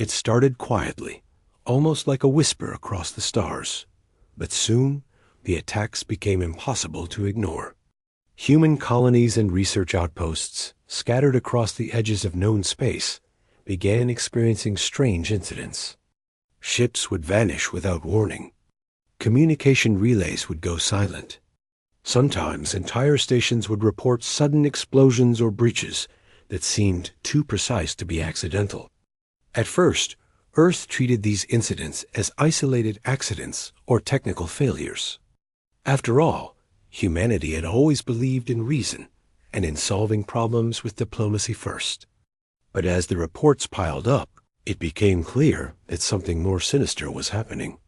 It started quietly, almost like a whisper across the stars. But soon, the attacks became impossible to ignore. Human colonies and research outposts, scattered across the edges of known space, began experiencing strange incidents. Ships would vanish without warning. Communication relays would go silent. Sometimes entire stations would report sudden explosions or breaches that seemed too precise to be accidental. At first, Earth treated these incidents as isolated accidents or technical failures. After all, humanity had always believed in reason and in solving problems with diplomacy first. But as the reports piled up, it became clear that something more sinister was happening.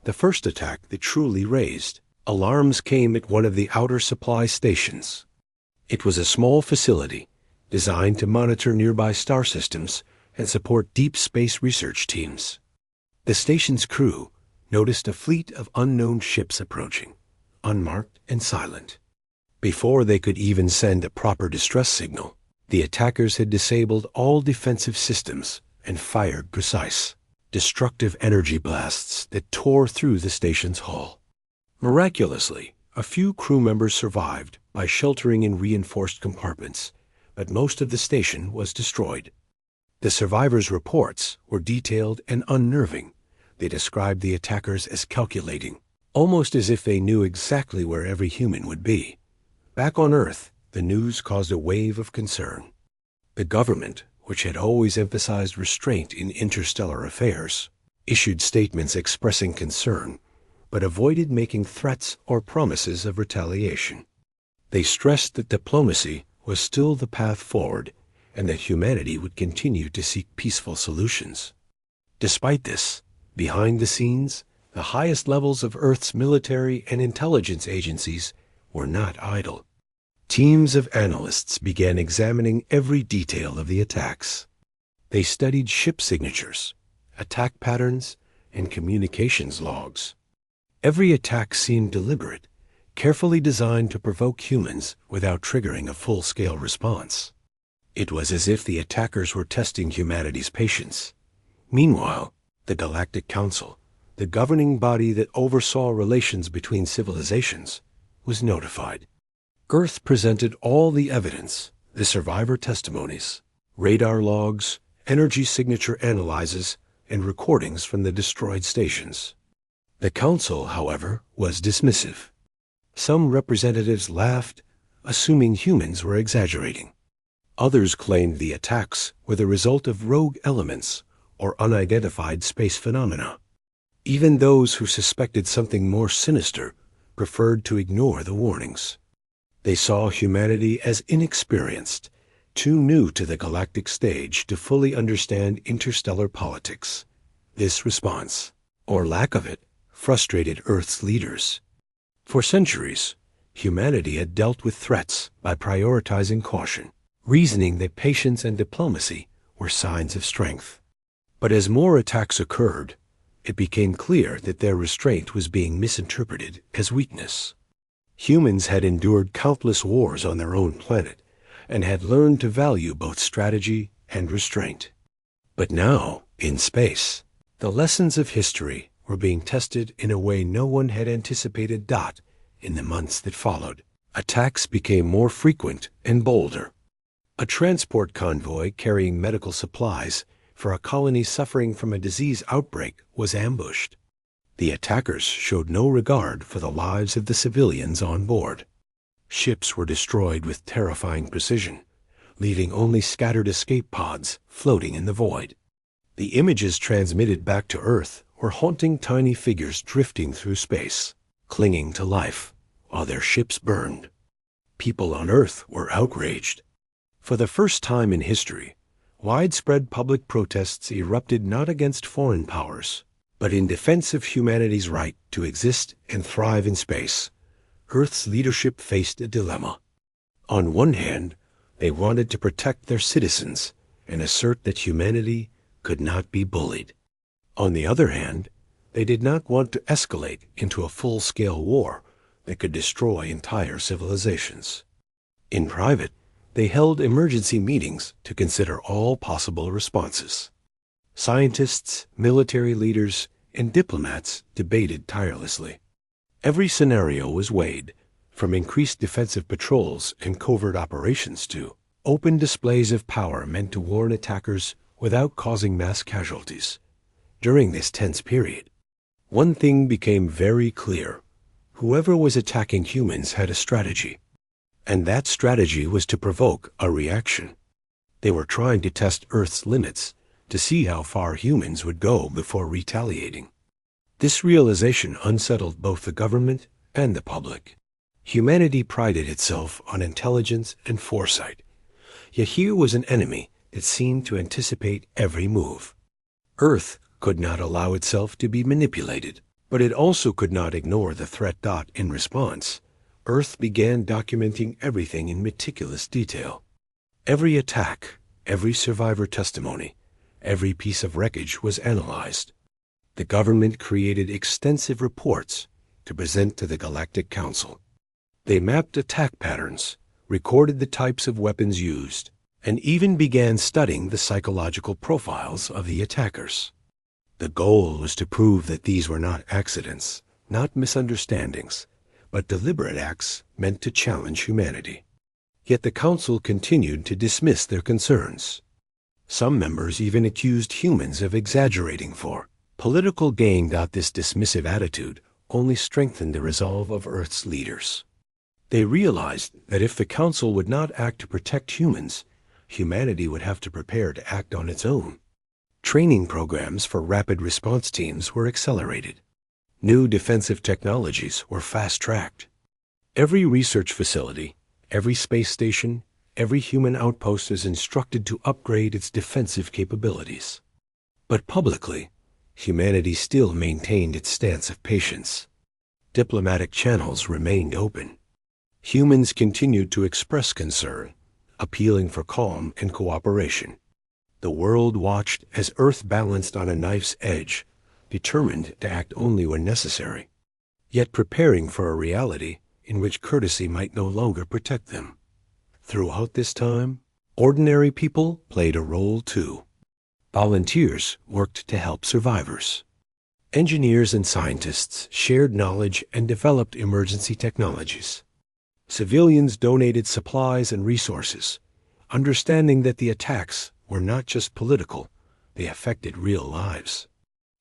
The first attack that truly raised alarms came at one of the outer supply stations. It was a small facility designed to monitor nearby star systems and support deep space research teams. The station's crew noticed a fleet of unknown ships approaching, unmarked and silent. Before they could even send a proper distress signal, the attackers had disabled all defensive systems and fired precise, destructive energy blasts that tore through the station's hull. Miraculously, a few crew members survived by sheltering in reinforced compartments, but most of the station was destroyed. The survivors' reports were detailed and unnerving. They described the attackers as calculating, almost as if they knew exactly where every human would be. Back on Earth, the news caused a wave of concern. The government, which had always emphasized restraint in interstellar affairs, issued statements expressing concern, but avoided making threats or promises of retaliation. They stressed that diplomacy was still the path forward and that humanity would continue to seek peaceful solutions. Despite this, behind the scenes, the highest levels of Earth's military and intelligence agencies were not idle. Teams of analysts began examining every detail of the attacks. They studied ship signatures, attack patterns, and communications logs. Every attack seemed deliberate, carefully designed to provoke humans without triggering a full-scale response. It was as if the attackers were testing humanity's patience. Meanwhile, the Galactic Council, the governing body that oversaw relations between civilizations, was notified. Earth presented all the evidence, the survivor testimonies, radar logs, energy signature analyses, and recordings from the destroyed stations. The Council, however, was dismissive. Some representatives laughed, assuming humans were exaggerating. Others claimed the attacks were the result of rogue elements or unidentified space phenomena. Even those who suspected something more sinister preferred to ignore the warnings. They saw humanity as inexperienced, too new to the galactic stage to fully understand interstellar politics. This response, or lack of it, frustrated Earth's leaders. For centuries, humanity had dealt with threats by prioritizing caution, reasoning that patience and diplomacy were signs of strength. But as more attacks occurred, it became clear that their restraint was being misinterpreted as weakness. Humans had endured countless wars on their own planet and had learned to value both strategy and restraint. But now, in space, the lessons of history were being tested in a way no one had anticipated. In the months that followed, attacks became more frequent and bolder. A transport convoy carrying medical supplies for a colony suffering from a disease outbreak was ambushed. The attackers showed no regard for the lives of the civilians on board. Ships were destroyed with terrifying precision, leaving only scattered escape pods floating in the void. The images transmitted back to Earth were haunting tiny figures drifting through space, clinging to life, while their ships burned. People on Earth were outraged. For the first time in history, widespread public protests erupted not against foreign powers, but in defense of humanity's right to exist and thrive in space. Earth's leadership faced a dilemma. On one hand, they wanted to protect their citizens and assert that humanity could not be bullied. On the other hand, they did not want to escalate into a full-scale war that could destroy entire civilizations. In private, they held emergency meetings to consider all possible responses. Scientists, military leaders, and diplomats debated tirelessly. Every scenario was weighed, from increased defensive patrols and covert operations to open displays of power meant to warn attackers without causing mass casualties. During this tense period, one thing became very clear. Whoever was attacking humans had a strategy, and that strategy was to provoke a reaction. They were trying to test Earth's limits to see how far humans would go before retaliating. This realization unsettled both the government and the public. Humanity prided itself on intelligence and foresight, yet here was an enemy that seemed to anticipate every move. Earth could not allow itself to be manipulated, but it also could not ignore the threat. In response, Earth began documenting everything in meticulous detail. Every attack, every survivor testimony, every piece of wreckage was analyzed. The government created extensive reports to present to the Galactic Council. They mapped attack patterns, recorded the types of weapons used, and even began studying the psychological profiles of the attackers. The goal was to prove that these were not accidents, not misunderstandings, but deliberate acts meant to challenge humanity. Yet the Council continued to dismiss their concerns. Some members even accused humans of exaggerating for political gain. This dismissive attitude only strengthened the resolve of Earth's leaders. They realized that if the Council would not act to protect humans, humanity would have to prepare to act on its own. Training programs for rapid response teams were accelerated. New defensive technologies were fast-tracked. Every research facility, every space station, every human outpost is instructed to upgrade its defensive capabilities. But publicly, humanity still maintained its stance of patience. Diplomatic channels remained open. Humans continued to express concern, appealing for calm and cooperation. The world watched as Earth balanced on a knife's edge, determined to act only when necessary, yet preparing for a reality in which courtesy might no longer protect them. Throughout this time, ordinary people played a role too. Volunteers worked to help survivors. Engineers and scientists shared knowledge and developed emergency technologies. Civilians donated supplies and resources, understanding that the attacks were not just political, they affected real lives.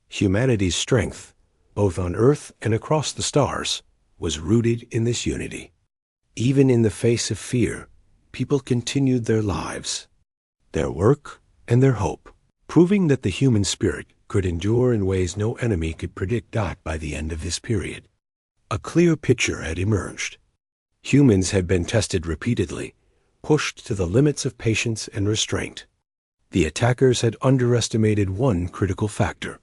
Humanity's strength, both on Earth and across the stars, was rooted in this unity. Even in the face of fear, people continued their lives, their work, and their hope, proving that the human spirit could endure in ways no enemy could predict. By the end of this period, a clear picture had emerged. Humans had been tested repeatedly, pushed to the limits of patience and restraint. The attackers had underestimated one critical factor: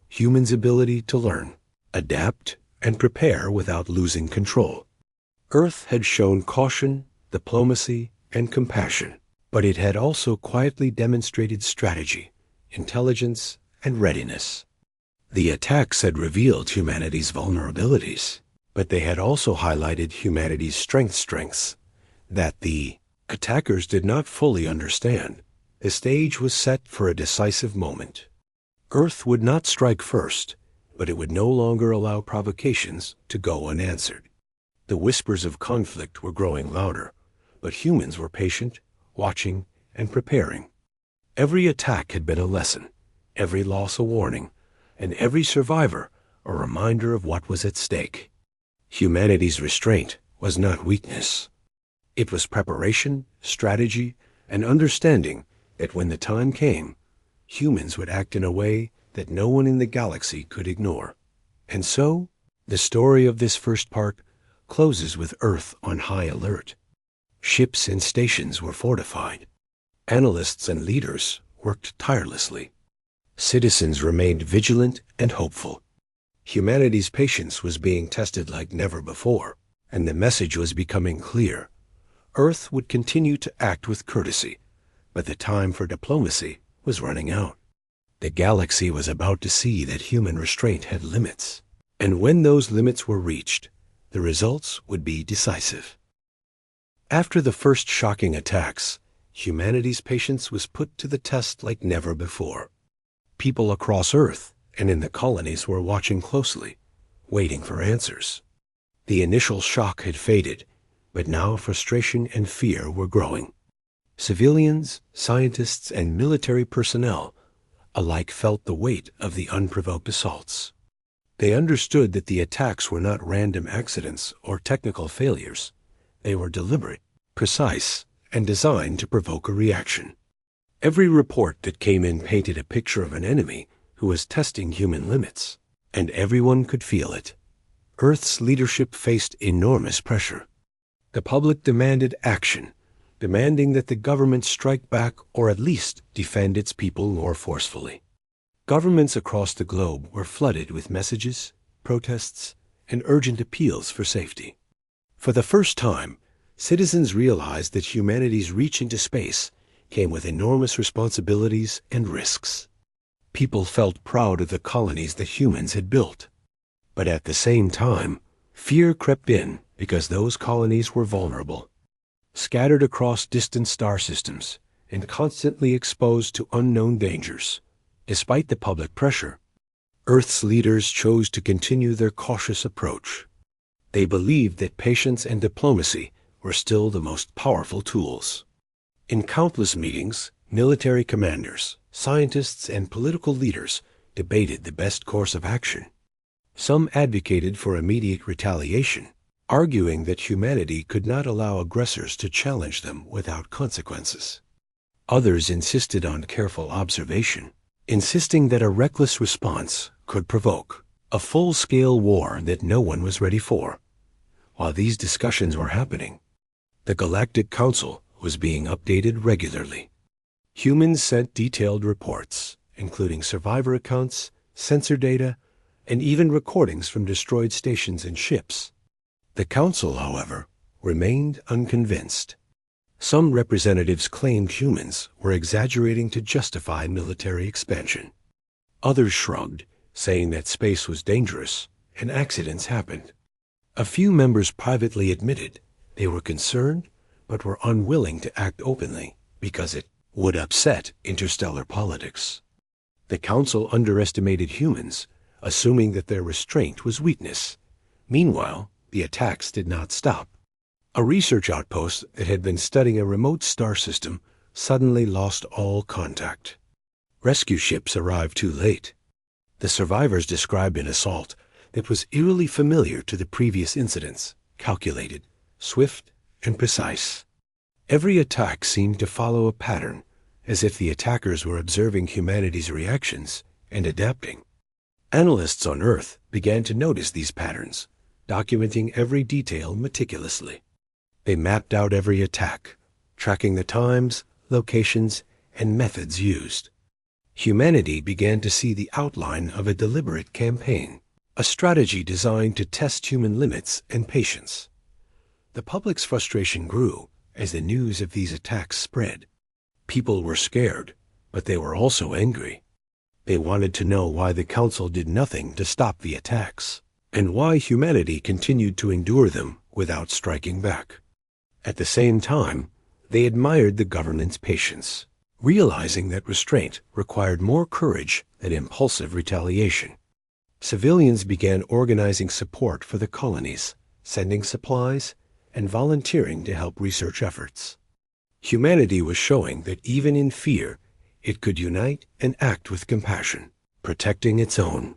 humans' ability to learn, adapt, and prepare without losing control. Earth had shown caution, diplomacy, and compassion, but it had also quietly demonstrated strategy, intelligence, and readiness. The attacks had revealed humanity's vulnerabilities, but they had also highlighted humanity's strengths that the attackers did not fully understand. The stage was set for a decisive moment. Earth would not strike first, but it would no longer allow provocations to go unanswered. The whispers of conflict were growing louder, but humans were patient, watching, and preparing. Every attack had been a lesson, every loss a warning, and every survivor a reminder of what was at stake. Humanity's restraint was not weakness. It was preparation, strategy, and understanding that when the time came, humans would act in a way that no one in the galaxy could ignore. And so, the story of this first part closes with Earth on high alert. Ships and stations were fortified. Analysts and leaders worked tirelessly. Citizens remained vigilant and hopeful. Humanity's patience was being tested like never before, and the message was becoming clear. Earth would continue to act with courtesy, but the time for diplomacy was running out. The galaxy was about to see that human restraint had limits, and when those limits were reached, the results would be decisive. After the first shocking attacks, humanity's patience was put to the test like never before. People across Earth and in the colonies were watching closely, waiting for answers. The initial shock had faded, but now frustration and fear were growing. Civilians, scientists, and military personnel alike felt the weight of the unprovoked assaults. They understood that the attacks were not random accidents or technical failures. They were deliberate, precise, and designed to provoke a reaction. Every report that came in painted a picture of an enemy who was testing human limits, and everyone could feel it. Earth's leadership faced enormous pressure. The public demanded action, demanding that the government strike back or at least defend its people more forcefully. Governments across the globe were flooded with messages, protests, and urgent appeals for safety. For the first time, citizens realized that humanity's reach into space came with enormous responsibilities and risks. People felt proud of the colonies that humans had built. But at the same time, fear crept in because those colonies were vulnerable, scattered across distant star systems and constantly exposed to unknown dangers. Despite the public pressure, Earth's leaders chose to continue their cautious approach. They believed that patience and diplomacy were still the most powerful tools. In countless meetings, military commanders, scientists, and political leaders debated the best course of action. Some advocated for immediate retaliation, arguing that humanity could not allow aggressors to challenge them without consequences. Others insisted on careful observation, insisting that a reckless response could provoke a full-scale war that no one was ready for. While these discussions were happening, the Galactic Council was being updated regularly. Humans sent detailed reports, including survivor accounts, sensor data, and even recordings from destroyed stations and ships. The Council, however, remained unconvinced. Some representatives claimed humans were exaggerating to justify military expansion. Others shrugged, saying that space was dangerous and accidents happened. A few members privately admitted they were concerned but were unwilling to act openly because it would upset interstellar politics. The Council underestimated humans, assuming that their restraint was weakness. Meanwhile, the attacks did not stop. A research outpost that had been studying a remote star system suddenly lost all contact. Rescue ships arrived too late. The survivors described an assault that was eerily familiar to the previous incidents, calculated, swift, and precise. Every attack seemed to follow a pattern, as if the attackers were observing humanity's reactions and adapting. Analysts on Earth began to notice these patterns, documenting every detail meticulously. They mapped out every attack, tracking the times, locations, and methods used. Humanity began to see the outline of a deliberate campaign, a strategy designed to test human limits and patience. The public's frustration grew as the news of these attacks spread. People were scared, but they were also angry. They wanted to know why the Council did nothing to stop the attacks, and why humanity continued to endure them without striking back. At the same time, they admired the government's patience, realizing that restraint required more courage than impulsive retaliation. Civilians began organizing support for the colonies, sending supplies, and volunteering to help research efforts. Humanity was showing that even in fear, it could unite and act with compassion, protecting its own.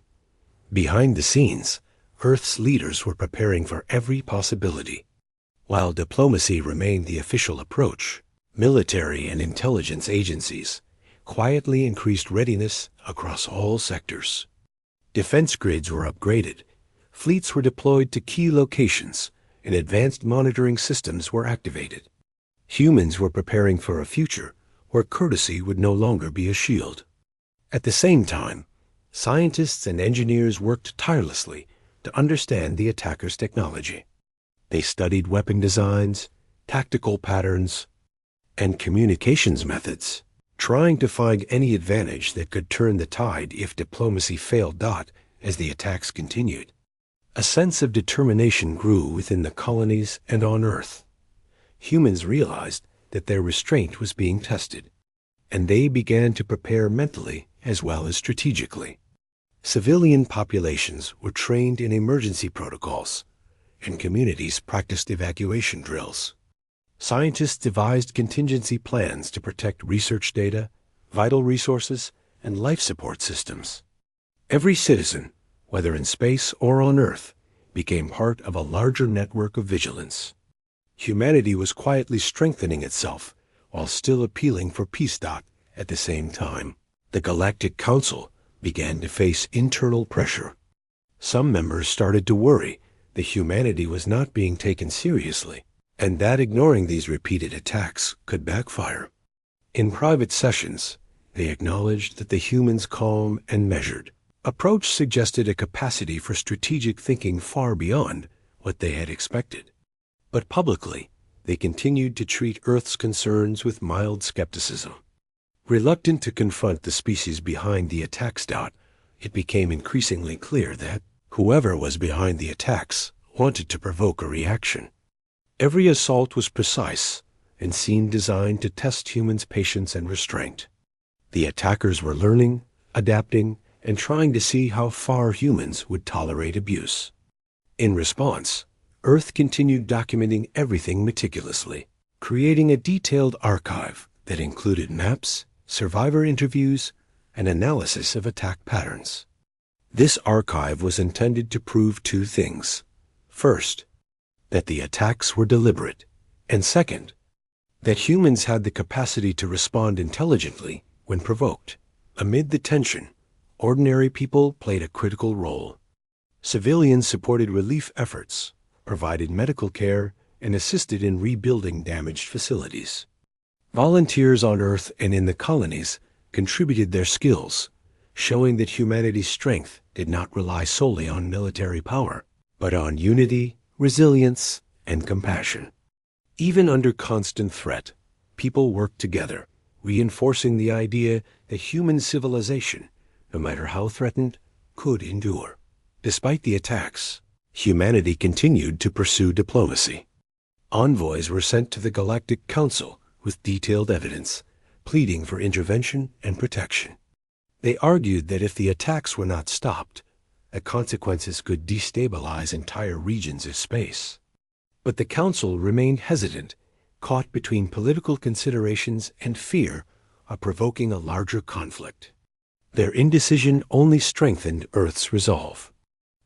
Behind the scenes, Earth's leaders were preparing for every possibility. While diplomacy remained the official approach, military and intelligence agencies quietly increased readiness across all sectors. Defense grids were upgraded, fleets were deployed to key locations, and advanced monitoring systems were activated. Humans were preparing for a future where courtesy would no longer be a shield. At the same time, scientists and engineers worked tirelessly to understand the attackers' technology. They studied weapon designs, tactical patterns, and communications methods, trying to find any advantage that could turn the tide if diplomacy failed as the attacks continued. A sense of determination grew within the colonies and on Earth. Humans realized that their restraint was being tested. and they began to prepare mentally as well as strategically. Civilian populations were trained in emergency protocols, and communities practiced evacuation drills. Scientists devised contingency plans to protect research data, vital resources, and life support systems. Every citizen, whether in space or on Earth, became part of a larger network of vigilance. Humanity was quietly strengthening itself while still appealing for peace. At the same time, the Galactic Council began to face internal pressure. Some members started to worry that humanity was not being taken seriously, and that ignoring these repeated attacks could backfire. In private sessions, they acknowledged that the humans' calm and measured approach suggested a capacity for strategic thinking far beyond what they had expected. But publicly, they continued to treat Earth's concerns with mild skepticism. Reluctant to confront the species behind the attacks. It became increasingly clear that whoever was behind the attacks wanted to provoke a reaction. Every assault was precise and seemed designed to test humans' patience and restraint. The attackers were learning, adapting, and trying to see how far humans would tolerate abuse. In response, Earth continued documenting everything meticulously, creating a detailed archive that included maps, survivor interviews, and analysis of attack patterns. This archive was intended to prove two things. First, that the attacks were deliberate, and second, that humans had the capacity to respond intelligently when provoked. Amid the tension, ordinary people played a critical role. Civilians supported relief efforts, provided medical care, and assisted in rebuilding damaged facilities. Volunteers on Earth and in the colonies contributed their skills, showing that humanity's strength did not rely solely on military power, but on unity, resilience, and compassion. Even under constant threat, people worked together, reinforcing the idea that human civilization, no matter how threatened, could endure. Despite the attacks, humanity continued to pursue diplomacy. Envoys were sent to the Galactic Council with detailed evidence, pleading for intervention and protection. They argued that if the attacks were not stopped, the consequences could destabilize entire regions of space. But the Council remained hesitant, caught between political considerations and fear of provoking a larger conflict. Their indecision only strengthened Earth's resolve.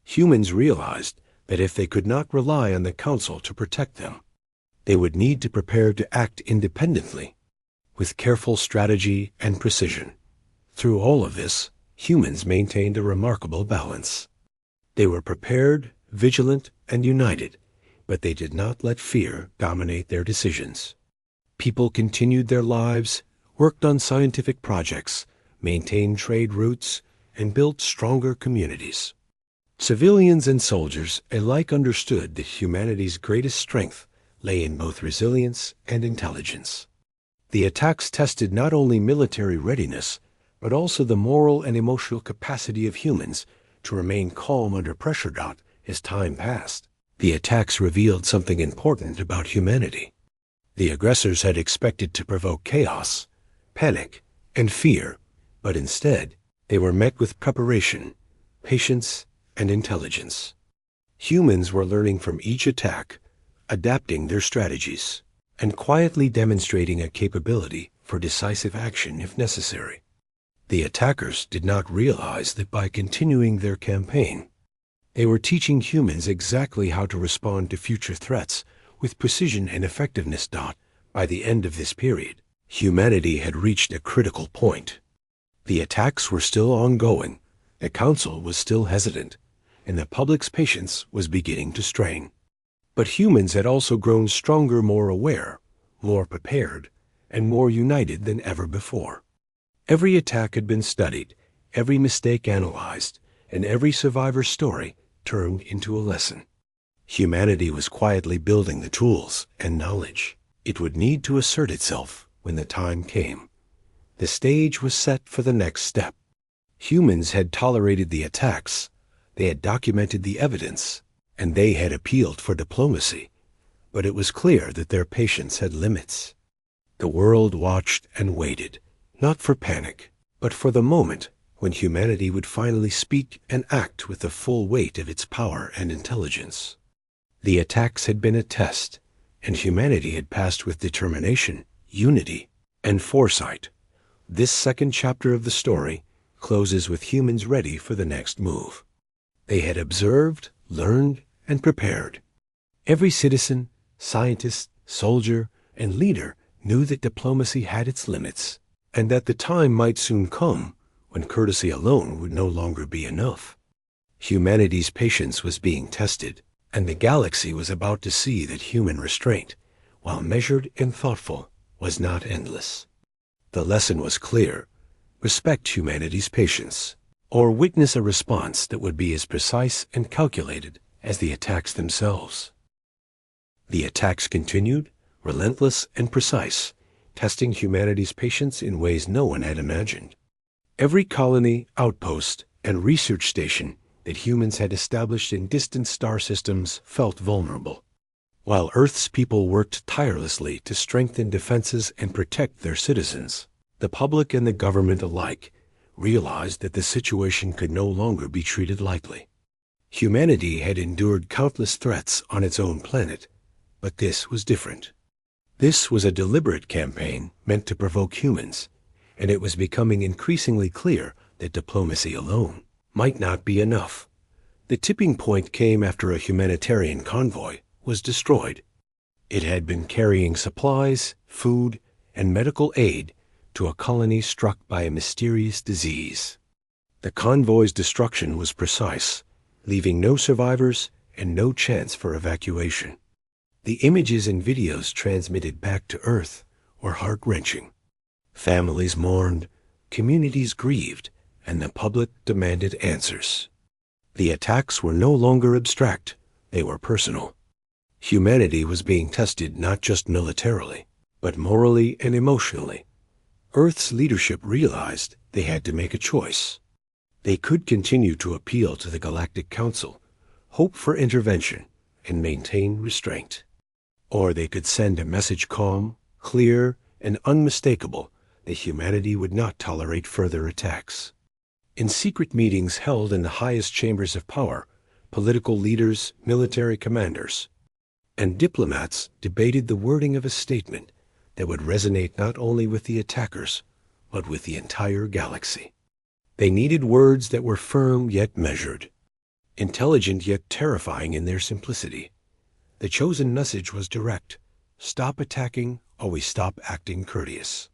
Humans realized that if they could not rely on the Council to protect them, they would need to prepare to act independently, with careful strategy and precision. Through all of this, humans maintained a remarkable balance. They were prepared, vigilant, and united, but they did not let fear dominate their decisions. People continued their lives, worked on scientific projects, maintained trade routes, and built stronger communities. Civilians and soldiers alike understood that humanity's greatest strength lay in both resilience and intelligence. The attacks tested not only military readiness, but also the moral and emotional capacity of humans to remain calm under pressure. As time passed, the attacks revealed something important about humanity. The aggressors had expected to provoke chaos, panic, and fear, but instead they were met with preparation, patience, and intelligence. Humans were learning from each attack, adapting their strategies, and quietly demonstrating a capability for decisive action if necessary. The attackers did not realize that by continuing their campaign, they were teaching humans exactly how to respond to future threats with precision and effectiveness. By the end of this period, humanity had reached a critical point. The attacks were still ongoing, the Council was still hesitant, and the public's patience was beginning to strain. But humans had also grown stronger, more aware, more prepared, and more united than ever before. Every attack had been studied, every mistake analyzed, and every survivor's story turned into a lesson. Humanity was quietly building the tools and knowledge it would need to assert itself when the time came. The stage was set for the next step. Humans had tolerated the attacks, they had documented the evidence, and they had appealed for diplomacy. But it was clear that their patience had limits. The world watched and waited, not for panic, but for the moment when humanity would finally speak and act with the full weight of its power and intelligence. The attacks had been a test, and humanity had passed with determination, unity, and foresight. This second chapter of the story closes with humans ready for the next move. They had observed, learned, and prepared. Every citizen, scientist, soldier, and leader knew that diplomacy had its limits, and that the time might soon come when courtesy alone would no longer be enough. Humanity's patience was being tested, and the galaxy was about to see that human restraint, while measured and thoughtful, was not endless. The lesson was clear: respect humanity's patience, or witness a response that would be as precise and calculated as the attacks themselves. The attacks continued, relentless and precise, testing humanity's patience in ways no one had imagined. Every colony, outpost, and research station that humans had established in distant star systems felt vulnerable. While Earth's people worked tirelessly to strengthen defenses and protect their citizens, the public and the government alike realized that the situation could no longer be treated lightly. Humanity had endured countless threats on its own planet, but this was different. This was a deliberate campaign meant to provoke humans, and it was becoming increasingly clear that diplomacy alone might not be enough. The tipping point came after a humanitarian convoy was destroyed. It had been carrying supplies, food, and medical aid to a colony struck by a mysterious disease. The convoy's destruction was precise, leaving no survivors and no chance for evacuation. The images and videos transmitted back to Earth were heart-wrenching. Families mourned, communities grieved, and the public demanded answers. The attacks were no longer abstract, they were personal. Humanity was being tested not just militarily, but morally and emotionally. Earth's leadership realized they had to make a choice. They could continue to appeal to the Galactic Council, hope for intervention, and maintain restraint. Or they could send a message calm, clear, and unmistakable that humanity would not tolerate further attacks. In secret meetings held in the highest chambers of power, political leaders, military commanders, and diplomats debated the wording of a statement that would resonate not only with the attackers, but with the entire galaxy. They needed words that were firm yet measured, intelligent yet terrifying in their simplicity. The chosen message was direct: stop attacking, or we stop acting courteous.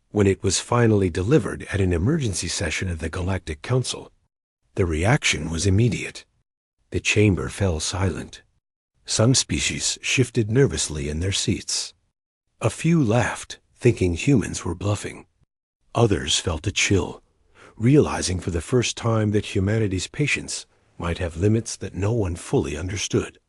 When it was finally delivered at an emergency session of the Galactic Council, the reaction was immediate. The chamber fell silent. Some species shifted nervously in their seats. A few laughed, thinking humans were bluffing. Others felt a chill, realizing for the first time that humanity's patience might have limits that no one fully understood.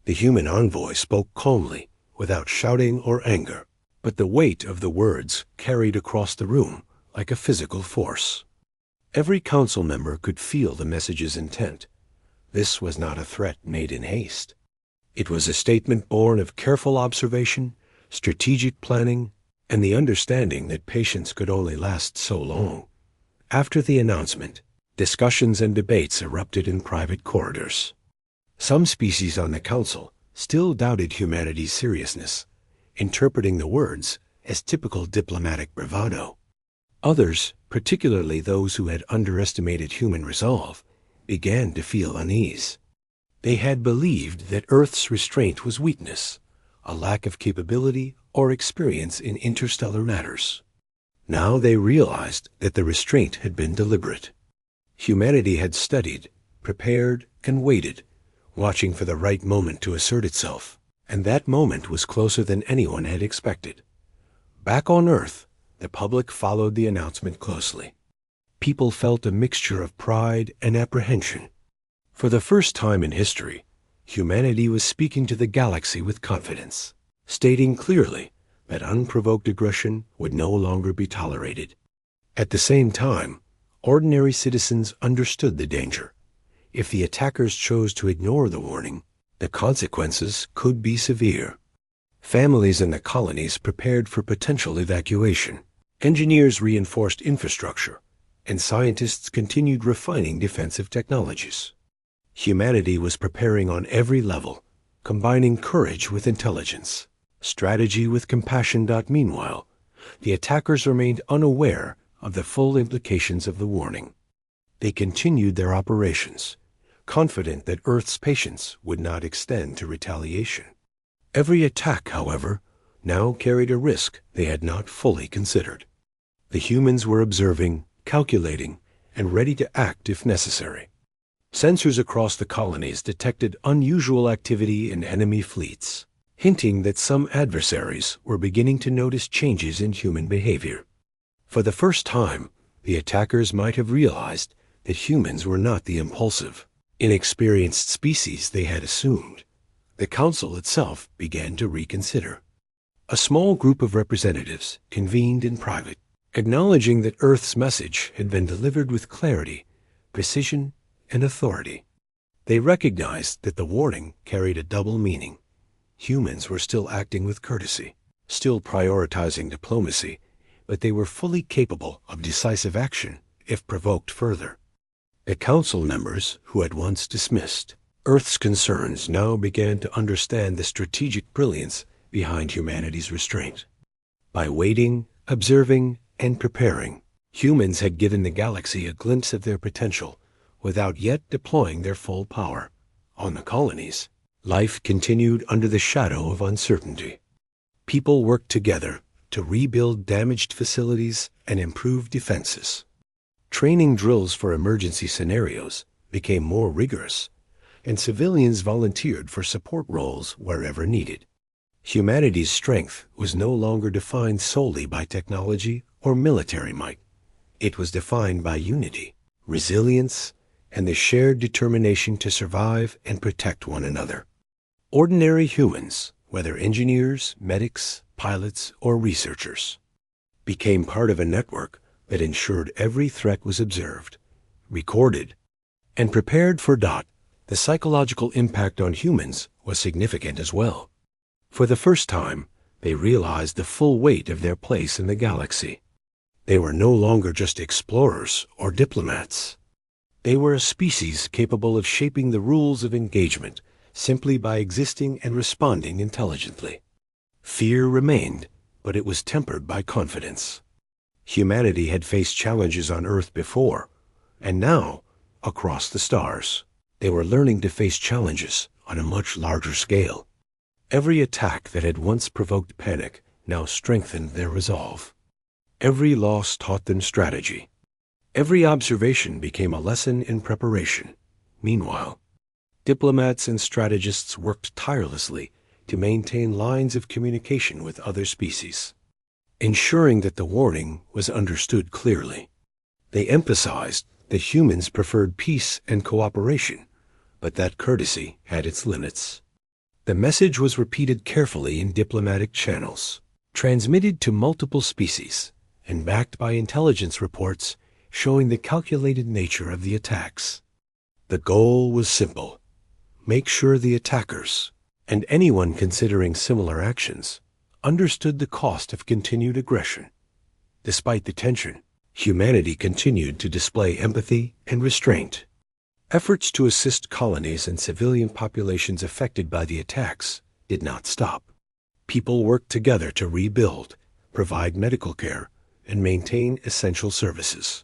The human envoy spoke calmly, without shouting or anger, but the weight of the words carried across the room like a physical force. Every council member could feel the message's intent. This was not a threat made in haste. It was a statement born of careful observation, strategic planning, and the understanding that patience could only last so long. After the announcement, discussions and debates erupted in private corridors. Some species on the council still doubted humanity's seriousness, interpreting the words as typical diplomatic bravado. Others, particularly those who had underestimated human resolve, began to feel unease. They had believed that Earth's restraint was weakness, a lack of capability or experience in interstellar matters. Now they realized that the restraint had been deliberate. Humanity had studied, prepared, and waited, watching for the right moment to assert itself, and that moment was closer than anyone had expected. Back on Earth, the public followed the announcement closely. People felt a mixture of pride and apprehension. For the first time in history, humanity was speaking to the galaxy with confidence, stating clearly that unprovoked aggression would no longer be tolerated. At the same time, ordinary citizens understood the danger. If the attackers chose to ignore the warning, the consequences could be severe. Families in the colonies prepared for potential evacuation, Engineers reinforced infrastructure, and scientists continued refining defensive technologies. Humanity was preparing on every level, combining courage with intelligence, strategy with compassion. Meanwhile, the attackers remained unaware of the full implications of the warning. They continued their operations, confident that Earth's patience would not extend to retaliation. Every attack, however, now carried a risk they had not fully considered. The humans were observing, calculating, and ready to act if necessary. Sensors across the colonies detected unusual activity in enemy fleets, hinting that some adversaries were beginning to notice changes in human behavior. For the first time, the attackers might have realized that humans were not the impulsive, inexperienced species they had assumed. The Council itself began to reconsider. A small group of representatives convened in private, acknowledging that Earth's message had been delivered with clarity, precision, and authority. They recognized that the warning carried a double meaning. Humans were still acting with courtesy, still prioritizing diplomacy, but they were fully capable of decisive action if provoked further. The Council members, who had once dismissed Earth's concerns, now began to understand the strategic brilliance behind humanity's restraint. By waiting, observing, and preparing, humans had given the galaxy a glimpse of their potential without yet deploying their full power. On the colonies, life continued under the shadow of uncertainty. People worked together to rebuild damaged facilities and improve defenses. Training drills for emergency scenarios became more rigorous, and civilians volunteered for support roles wherever needed. Humanity's strength was no longer defined solely by technology or military might. It was defined by unity, resilience, and the shared determination to survive and protect one another. Ordinary humans, whether engineers, medics, pilots, or researchers, became part of a network that ensured every threat was observed, recorded, and prepared for. The psychological impact on humans was significant as well. For the first time, they realized the full weight of their place in the galaxy. They were no longer just explorers or diplomats. They were a species capable of shaping the rules of engagement simply by existing and responding intelligently. Fear remained, but it was tempered by confidence. Humanity had faced challenges on Earth before, and now, across the stars, they were learning to face challenges on a much larger scale. Every attack that had once provoked panic now strengthened their resolve. Every loss taught them strategy. Every observation became a lesson in preparation. Meanwhile, diplomats and strategists worked tirelessly to maintain lines of communication with other species, ensuring that the warning was understood clearly. They emphasized that humans preferred peace and cooperation, but that courtesy had its limits. The message was repeated carefully in diplomatic channels, transmitted to multiple species, and backed by intelligence reports showing the calculated nature of the attacks. The goal was simple: make sure the attackers, and anyone considering similar actions, understood the cost of continued aggression. Despite the tension, humanity continued to display empathy and restraint. Efforts to assist colonies and civilian populations affected by the attacks did not stop. People worked together to rebuild, provide medical care, and maintain essential services.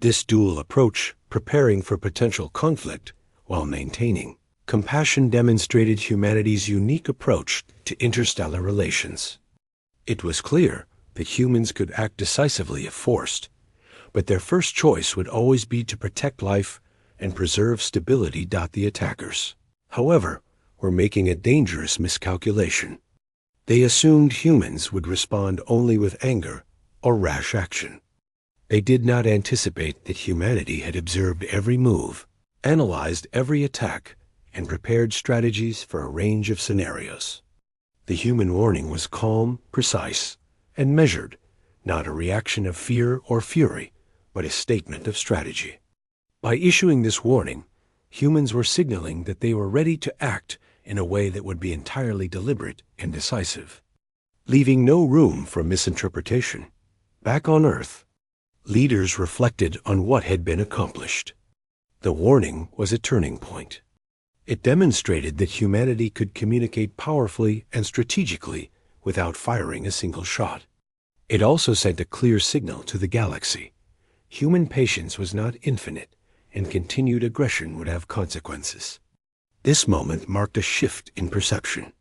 This dual approach, preparing for potential conflict while maintaining compassion, demonstrated humanity's unique approach to interstellar relations. It was clear that humans could act decisively if forced, but their first choice would always be to protect life and preserve stability. The attackers, however, were making a dangerous miscalculation. They assumed humans would respond only with anger or rash action. They did not anticipate that humanity had observed every move, analyzed every attack, and prepared strategies for a range of scenarios. The human warning was calm, precise, and measured, not a reaction of fear or fury, but a statement of strategy. By issuing this warning, humans were signaling that they were ready to act in a way that would be entirely deliberate and decisive, leaving no room for misinterpretation. Back on Earth, leaders reflected on what had been accomplished. The warning was a turning point. It demonstrated that humanity could communicate powerfully and strategically without firing a single shot. It also sent a clear signal to the galaxy. Human patience was not infinite, and continued aggression would have consequences. This moment marked a shift in perception.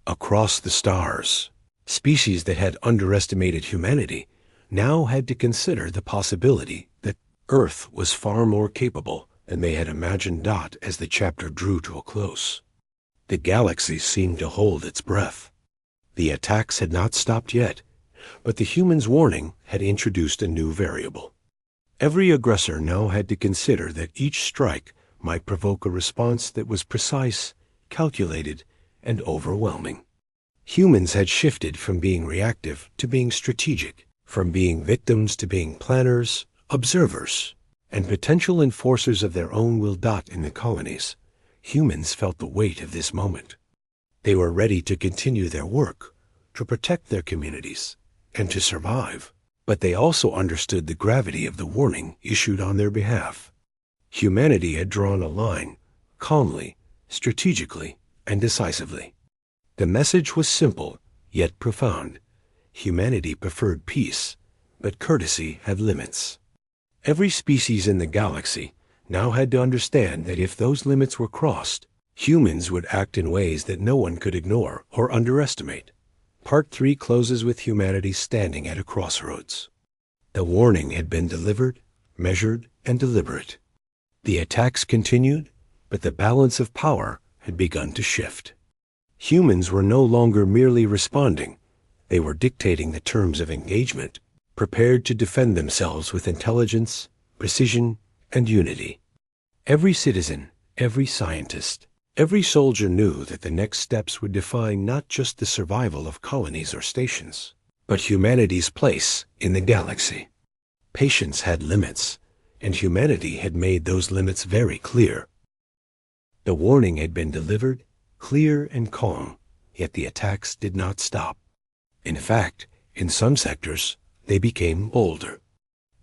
Across the stars, species that had underestimated humanity now had to consider the possibility that Earth was far more capable than they had imagined. As the chapter drew to a close, the galaxy seemed to hold its breath. The attacks had not stopped yet, but the humans' warning had introduced a new variable. Every aggressor now had to consider that each strike might provoke a response that was precise, calculated, and overwhelming. Humans had shifted from being reactive to being strategic, from being victims to being planners, observers, and potential enforcers of their own will. In the colonies, humans felt the weight of this moment. They were ready to continue their work, to protect their communities, and to survive. But they also understood the gravity of the warning issued on their behalf. Humanity had drawn a line, calmly, strategically, and decisively. The message was simple, yet profound. Humanity preferred peace, but courtesy had limits. Every species in the galaxy now had to understand that if those limits were crossed, humans would act in ways that no one could ignore or underestimate. Part 3 closes with humanity standing at a crossroads. The warning had been delivered, measured, and deliberate. The attacks continued, but the balance of power had begun to shift. Humans were no longer merely responding. They were dictating the terms of engagement, prepared to defend themselves with intelligence, precision, and unity. Every citizen, every scientist, every soldier knew that the next steps would define not just the survival of colonies or stations, but humanity's place in the galaxy. Patience had limits, and humanity had made those limits very clear. The warning had been delivered, clear and calm, yet the attacks did not stop. In fact, in some sectors, they became bolder.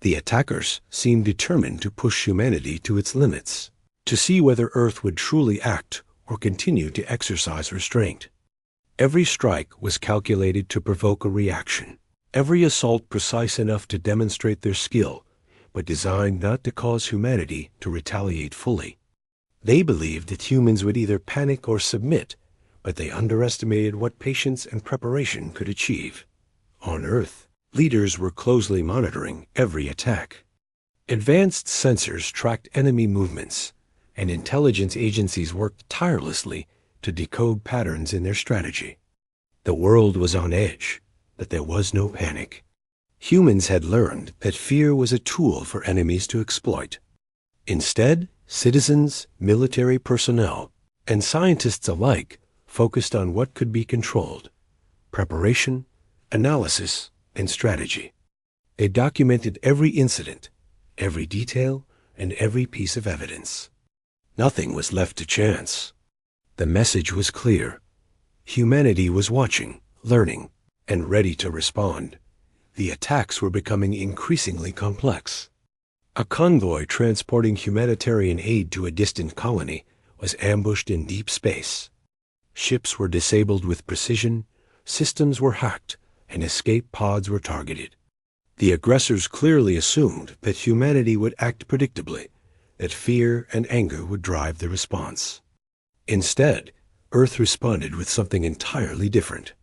The attackers seemed determined to push humanity to its limits, to see whether Earth would truly act or continue to exercise restraint. Every strike was calculated to provoke a reaction, every assault precise enough to demonstrate their skill, but designed not to cause humanity to retaliate fully. They believed that humans would either panic or submit, but they underestimated what patience and preparation could achieve. On Earth, leaders were closely monitoring every attack. Advanced sensors tracked enemy movements, and intelligence agencies worked tirelessly to decode patterns in their strategy. The world was on edge, but there was no panic. Humans had learned that fear was a tool for enemies to exploit. Instead, citizens, military personnel, and scientists alike focused on what could be controlled: preparation, analysis, and strategy. They documented every incident, every detail, and every piece of evidence. Nothing was left to chance. The message was clear. Humanity was watching, learning, and ready to respond. The attacks were becoming increasingly complex. A convoy transporting humanitarian aid to a distant colony was ambushed in deep space. Ships were disabled with precision, systems were hacked, and escape pods were targeted. The aggressors clearly assumed that humanity would act predictably, that fear and anger would drive the response. Instead, Earth responded with something entirely different.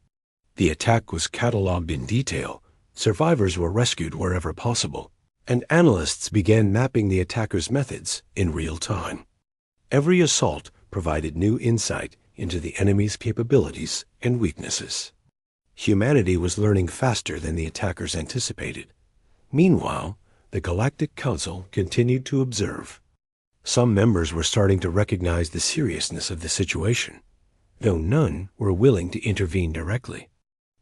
The attack was cataloged in detail, survivors were rescued wherever possible, and analysts began mapping the attackers' methods in real time. Every assault provided new insight into the enemy's capabilities and weaknesses. Humanity was learning faster than the attackers anticipated. Meanwhile, the Galactic Council continued to observe. Some members were starting to recognize the seriousness of the situation, though none were willing to intervene directly.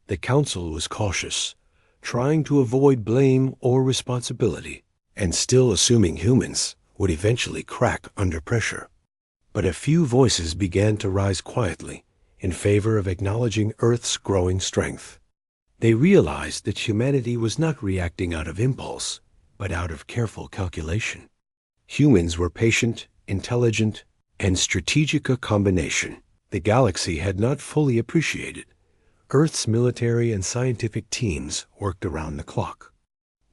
The Council was cautious, trying to avoid blame or responsibility, and still assuming humans would eventually crack under pressure. But a few voices began to rise quietly in favor of acknowledging Earth's growing strength. They realized that humanity was not reacting out of impulse, but out of careful calculation. Humans were patient, intelligent, and strategic, a combination the galaxy had not fully appreciated. Earth's military and scientific teams worked around the clock.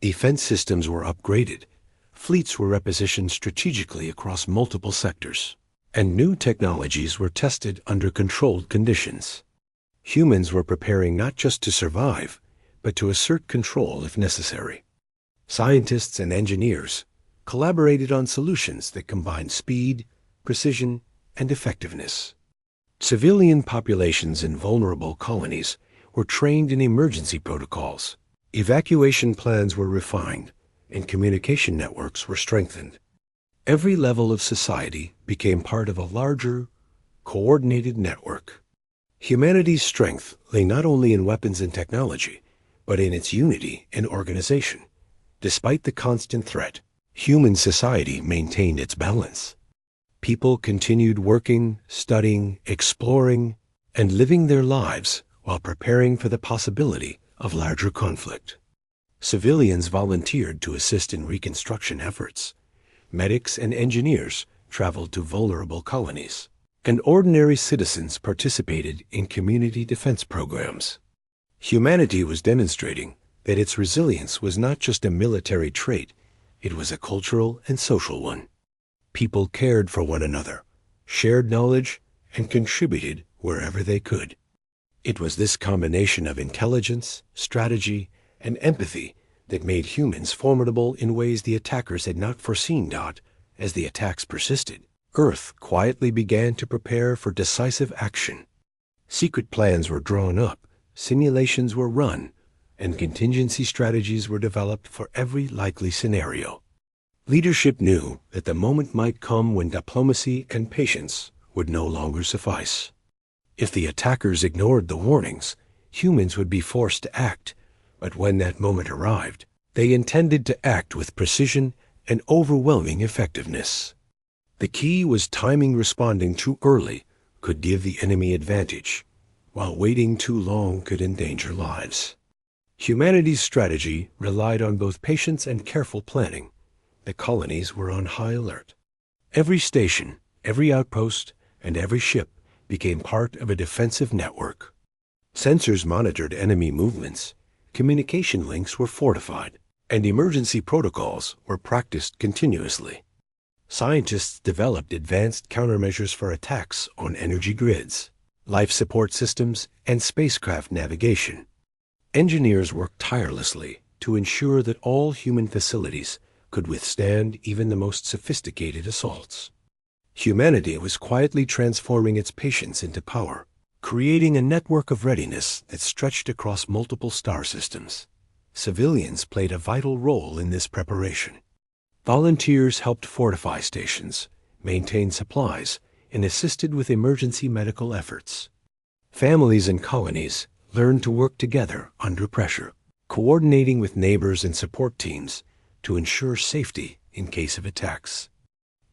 Defense systems were upgraded, fleets were repositioned strategically across multiple sectors, and new technologies were tested under controlled conditions. Humans were preparing not just to survive, but to assert control if necessary. Scientists and engineers collaborated on solutions that combined speed, precision, and effectiveness. Civilian populations in vulnerable colonies were trained in emergency protocols. Evacuation plans were refined, and communication networks were strengthened. Every level of society became part of a larger, coordinated network. Humanity's strength lay not only in weapons and technology, but in its unity and organization. Despite the constant threat, human society maintained its balance. People continued working, studying, exploring, and living their lives while preparing for the possibility of larger conflict. Civilians volunteered to assist in reconstruction efforts. Medics and engineers traveled to vulnerable colonies, and ordinary citizens participated in community defense programs. Humanity was demonstrating that its resilience was not just a military trait, it was a cultural and social one. People cared for one another, shared knowledge, and contributed wherever they could. It was this combination of intelligence, strategy, and empathy that made humans formidable in ways the attackers had not foreseen. As the attacks persisted, Earth quietly began to prepare for decisive action. Secret plans were drawn up, simulations were run, and contingency strategies were developed for every likely scenario. Leadership knew that the moment might come when diplomacy and patience would no longer suffice. If the attackers ignored the warnings, humans would be forced to act, but when that moment arrived, they intended to act with precision and overwhelming effectiveness. The key was timing. Responding too early could give the enemy advantage, while waiting too long could endanger lives. Humanity's strategy relied on both patience and careful planning. The colonies were on high alert. Every station, every outpost, and every ship became part of a defensive network. Sensors monitored enemy movements, communication links were fortified, and emergency protocols were practiced continuously. Scientists developed advanced countermeasures for attacks on energy grids, life support systems, and spacecraft navigation. Engineers worked tirelessly to ensure that all human facilities could withstand even the most sophisticated assaults. Humanity was quietly transforming its patience into power, creating a network of readiness that stretched across multiple star systems. Civilians played a vital role in this preparation. Volunteers helped fortify stations, maintain supplies, and assisted with emergency medical efforts. Families and colonies learned to work together under pressure, coordinating with neighbors and support teams to ensure safety in case of attacks.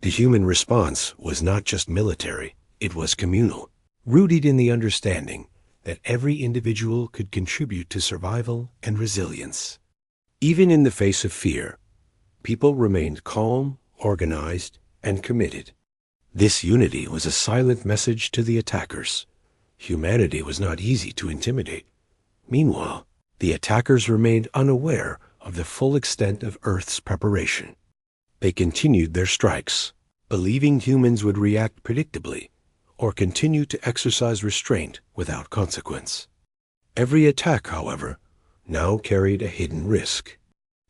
The human response was not just military, it was communal, rooted in the understanding that every individual could contribute to survival and resilience. Even in the face of fear, people remained calm, organized, and committed. This unity was a silent message to the attackers. Humanity was not easy to intimidate. Meanwhile, the attackers remained unaware of the full extent of Earth's preparation. They continued their strikes, believing humans would react predictably or continue to exercise restraint without consequence. Every attack, however, now carried a hidden risk.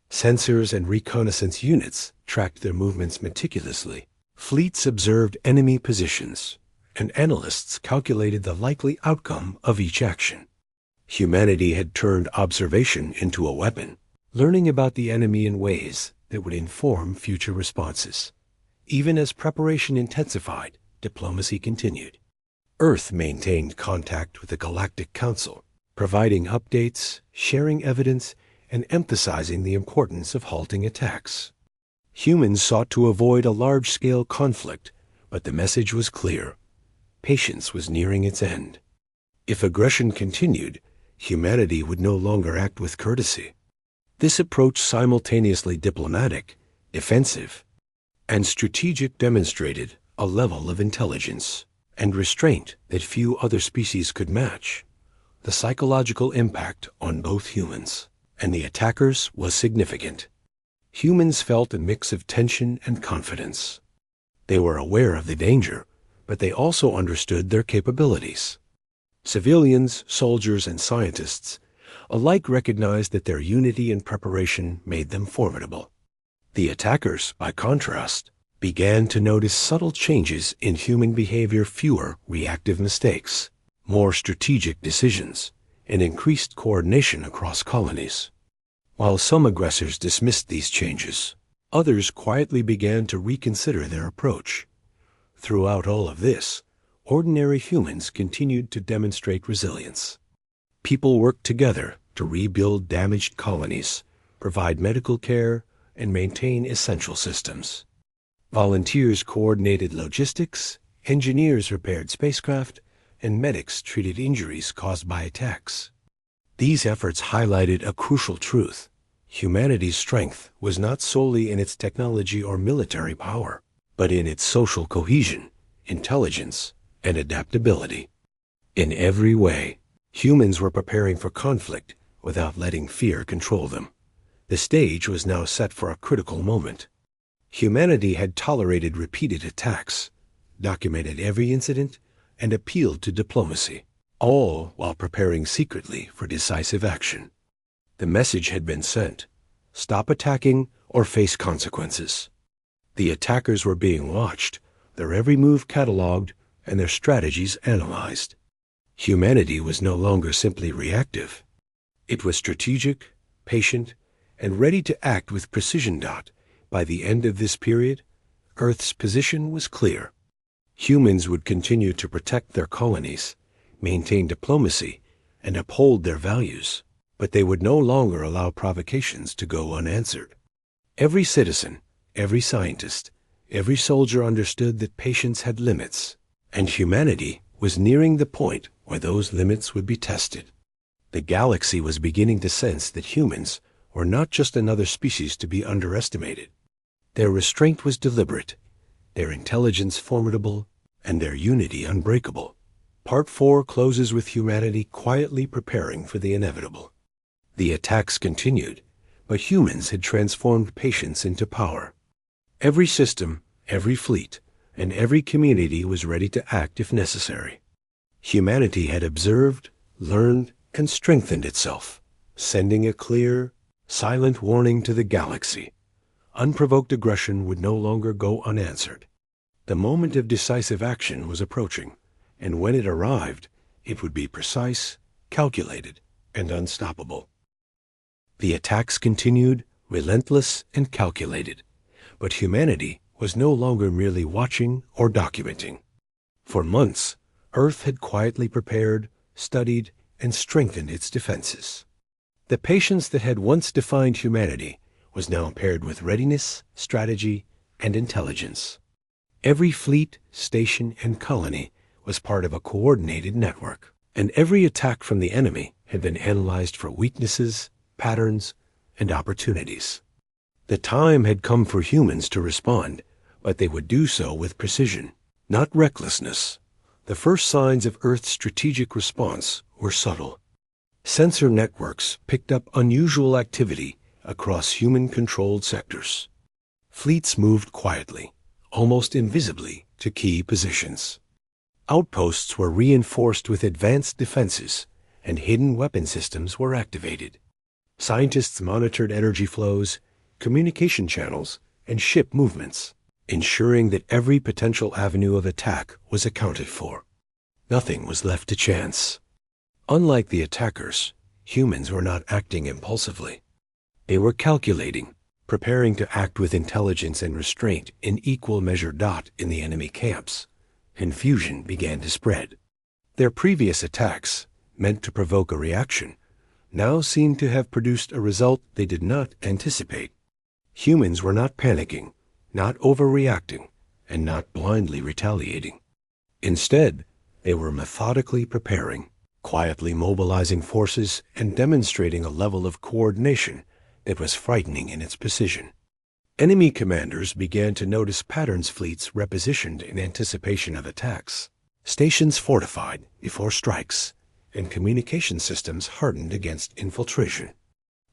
Sensors and reconnaissance units tracked their movements meticulously. Fleets observed enemy positions, and analysts calculated the likely outcome of each action. Humanity had turned observation into a weapon, learning about the enemy in ways that would inform future responses. Even as preparation intensified, diplomacy continued. Earth maintained contact with the Galactic Council, providing updates, sharing evidence, and emphasizing the importance of halting attacks. Humans sought to avoid a large-scale conflict, but the message was clear. Patience was nearing its end. If aggression continued, humanity would no longer act with courtesy. This approach, simultaneously diplomatic, defensive, and strategic, demonstrated a level of intelligence and restraint that few other species could match. The psychological impact on both humans and the attackers was significant. Humans felt a mix of tension and confidence. They were aware of the danger, but they also understood their capabilities. Civilians, soldiers, and scientists alike recognized that their unity and preparation made them formidable. The attackers, by contrast, began to notice subtle changes in human behavior: fewer reactive mistakes, more strategic decisions, and increased coordination across colonies. While some aggressors dismissed these changes, others quietly began to reconsider their approach. Throughout all of this, ordinary humans continued to demonstrate resilience. People worked together to rebuild damaged colonies, provide medical care, and maintain essential systems. Volunteers coordinated logistics, engineers repaired spacecraft, and medics treated injuries caused by attacks. These efforts highlighted a crucial truth: humanity's strength was not solely in its technology or military power, but in its social cohesion, intelligence, and adaptability. In every way, humans were preparing for conflict without letting fear control them. The stage was now set for a critical moment. Humanity had tolerated repeated attacks, documented every incident, and appealed to diplomacy, all while preparing secretly for decisive action. The message had been sent: stop attacking or face consequences. The attackers were being watched, their every move cataloged, and their strategies analyzed. Humanity was no longer simply reactive. It was strategic, patient, and ready to act with precision. By the end of this period, Earth's position was clear. Humans would continue to protect their colonies, maintain diplomacy, and uphold their values, but they would no longer allow provocations to go unanswered. Every citizen, every scientist, every soldier understood that patience had limits, and humanity was nearing the point where those limits would be tested. The galaxy was beginning to sense that humans were not just another species to be underestimated. Their restraint was deliberate, their intelligence formidable, and their unity unbreakable. Part 4 closes with humanity quietly preparing for the inevitable. The attacks continued, but humans had transformed patience into power. Every system, every fleet, and every community was ready to act if necessary. Humanity had observed, learned, and strengthened itself, sending a clear, silent warning to the galaxy. Unprovoked aggression would no longer go unanswered. The moment of decisive action was approaching, and when it arrived, it would be precise, calculated, and unstoppable. The attacks continued, relentless and calculated, but humanity was no longer merely watching or documenting. For months, Earth had quietly prepared, studied, and strengthened its defenses. The patience that had once defined humanity was now paired with readiness, strategy, and intelligence. Every fleet, station, and colony was part of a coordinated network, and every attack from the enemy had been analyzed for weaknesses, patterns, and opportunities. The time had come for humans to respond, but they would do so with precision, not recklessness. The first signs of Earth's strategic response were subtle. Sensor networks picked up unusual activity across human-controlled sectors. Fleets moved quietly, almost invisibly, to key positions. Outposts were reinforced with advanced defenses, and hidden weapon systems were activated. Scientists monitored energy flows, communication channels, and ship movements, ensuring that every potential avenue of attack was accounted for. Nothing was left to chance. Unlike the attackers, humans were not acting impulsively. They were calculating, preparing to act with intelligence and restraint in equal measure. In the enemy camps, confusion began to spread. Their previous attacks, meant to provoke a reaction, now seemed to have produced a result they did not anticipate. Humans were not panicking, not overreacting, and not blindly retaliating. Instead, they were methodically preparing, quietly mobilizing forces and demonstrating a level of coordination that was frightening in its precision. Enemy commanders began to notice patterns fleets repositioned in anticipation of attacks, stations fortified before strikes, and communication systems hardened against infiltration.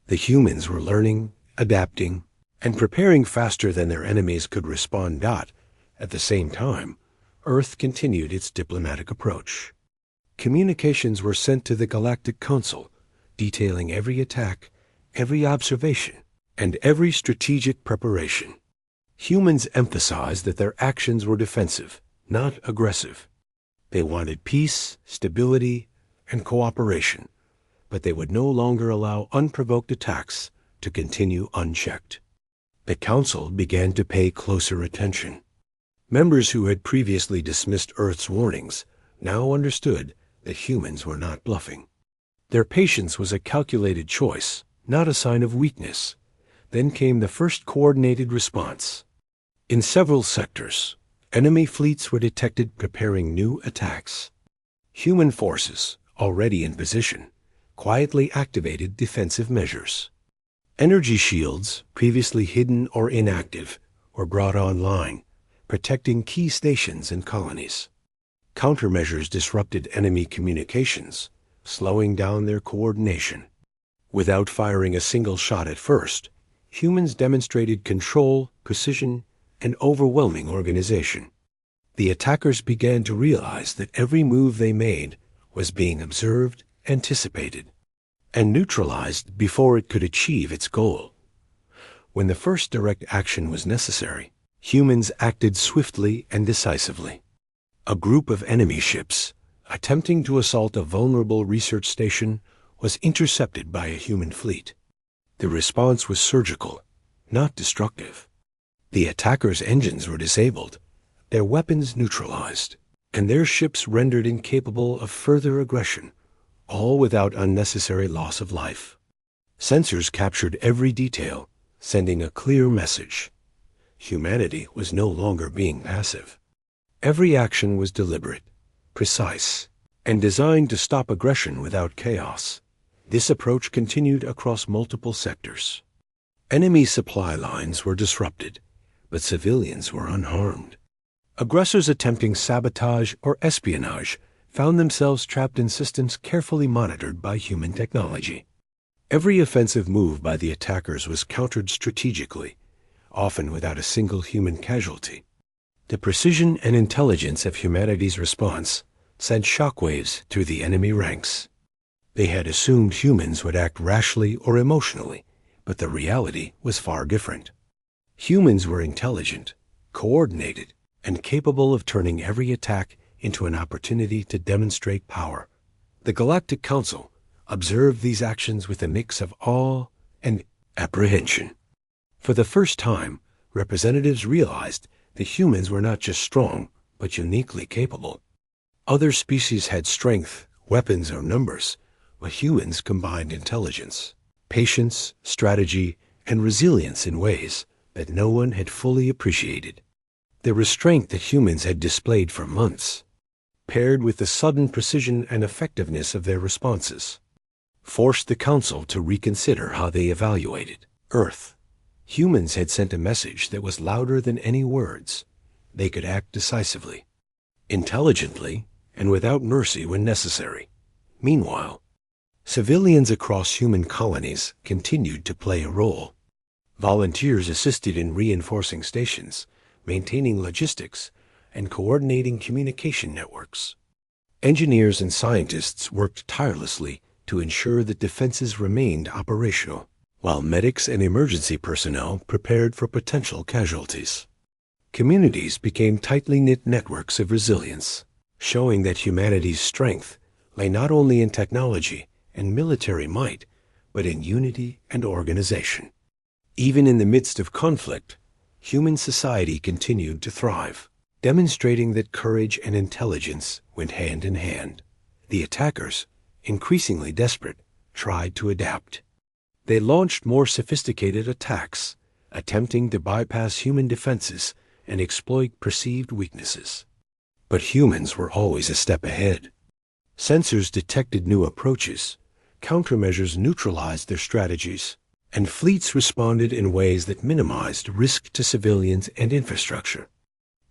The humans were learning, adapting, and preparing faster than their enemies could respond. At the same time, Earth continued its diplomatic approach. Communications were sent to the Galactic Council, detailing every attack, every observation, and every strategic preparation. Humans emphasized that their actions were defensive, not aggressive. They wanted peace, stability, and cooperation, but they would no longer allow unprovoked attacks to continue unchecked. The Council began to pay closer attention. Members who had previously dismissed Earth's warnings now understood that humans were not bluffing. Their patience was a calculated choice, not a sign of weakness. Then came the first coordinated response. In several sectors, enemy fleets were detected preparing new attacks. Human forces, already in position, quietly activated defensive measures. Energy shields, previously hidden or inactive, were brought online, protecting key stations and colonies. Countermeasures disrupted enemy communications, slowing down their coordination. Without firing a single shot at first, humans demonstrated control, precision, and overwhelming organization. The attackers began to realize that every move they made was being observed, anticipated, and neutralized before it could achieve its goal. When the first direct action was necessary, humans acted swiftly and decisively. A group of enemy ships, attempting to assault a vulnerable research station, was intercepted by a human fleet. The response was surgical, not destructive. The attackers' engines were disabled, their weapons neutralized, and their ships rendered incapable of further aggression, all without unnecessary loss of life. Sensors captured every detail, sending a clear message. Humanity was no longer being passive. Every action was deliberate, precise, and designed to stop aggression without chaos. This approach continued across multiple sectors. Enemy supply lines were disrupted, but civilians were unharmed. Aggressors attempting sabotage or espionage found themselves trapped in systems carefully monitored by human technology. Every offensive move by the attackers was countered strategically, often without a single human casualty. The precision and intelligence of humanity's response sent shockwaves through the enemy ranks. They had assumed humans would act rashly or emotionally, but the reality was far different. Humans were intelligent, coordinated, and capable of turning every attack into an opportunity to demonstrate power. The Galactic Council observed these actions with a mix of awe and apprehension. For the first time, representatives realized that humans were not just strong, but uniquely capable. Other species had strength, weapons, or numbers, but humans combined intelligence, patience, strategy, and resilience in ways that no one had fully appreciated. The restraint that humans had displayed for months, paired with the sudden precision and effectiveness of their responses, forced the Council to reconsider how they evaluated Earth. Humans had sent a message that was louder than any words. They could act decisively, intelligently, and without mercy when necessary. Meanwhile, civilians across human colonies continued to play a role. Volunteers assisted in reinforcing stations, maintaining logistics, and coordinating communication networks. Engineers and scientists worked tirelessly to ensure that defenses remained operational, while medics and emergency personnel prepared for potential casualties. Communities became tightly knit networks of resilience, showing that humanity's strength lay not only in technology and military might, but in unity and organization. Even in the midst of conflict, human society continued to thrive, demonstrating that courage and intelligence went hand in hand. The attackers, increasingly desperate, tried to adapt. They launched more sophisticated attacks, attempting to bypass human defenses and exploit perceived weaknesses. But humans were always a step ahead. Sensors detected new approaches, countermeasures neutralized their strategies, and fleets responded in ways that minimized risk to civilians and infrastructure.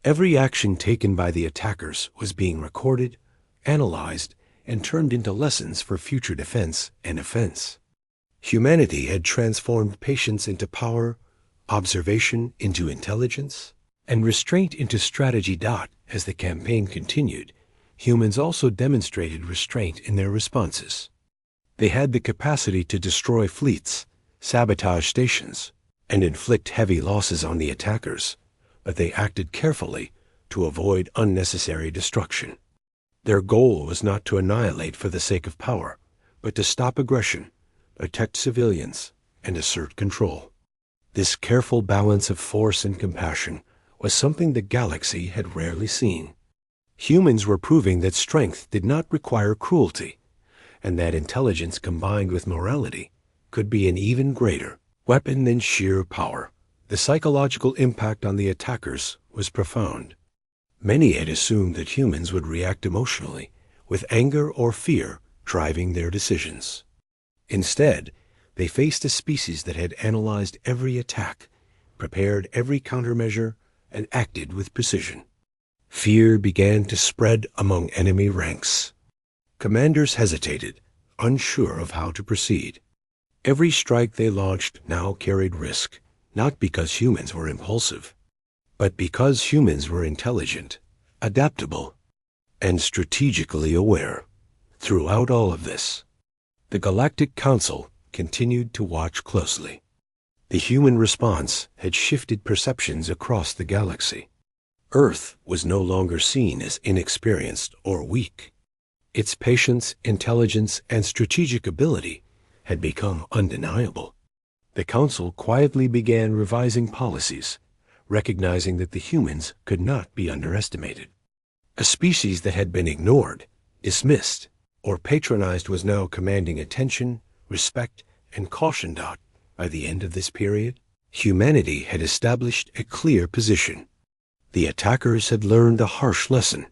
Every action taken by the attackers was being recorded, analyzed, and turned into lessons for future defense and offense. Humanity had transformed patience into power, observation into intelligence, and restraint into strategy. As the campaign continued, humans also demonstrated restraint in their responses. They had the capacity to destroy fleets, sabotage stations, and inflict heavy losses on the attackers, but they acted carefully to avoid unnecessary destruction. Their goal was not to annihilate for the sake of power, but to stop aggression, protect civilians, and assert control. This careful balance of force and compassion was something the galaxy had rarely seen. Humans were proving that strength did not require cruelty, and that intelligence combined with morality could be an even greater weapon than sheer power. The psychological impact on the attackers was profound. Many had assumed that humans would react emotionally, with anger or fear driving their decisions. Instead, they faced a species that had analyzed every attack, prepared every countermeasure, and acted with precision. Fear began to spread among enemy ranks. Commanders hesitated, unsure of how to proceed. Every strike they launched now carried risk, not because humans were impulsive, but because humans were intelligent, adaptable, and strategically aware. Throughout all of this, the Galactic Council continued to watch closely. The human response had shifted perceptions across the galaxy. Earth was no longer seen as inexperienced or weak. Its patience, intelligence, and strategic ability had become undeniable. The Council quietly began revising policies, recognizing that the humans could not be underestimated. A species that had been ignored, dismissed, or patronized was now commanding attention, respect, and caution. By the end of this period, humanity had established a clear position. The attackers had learned a harsh lesson.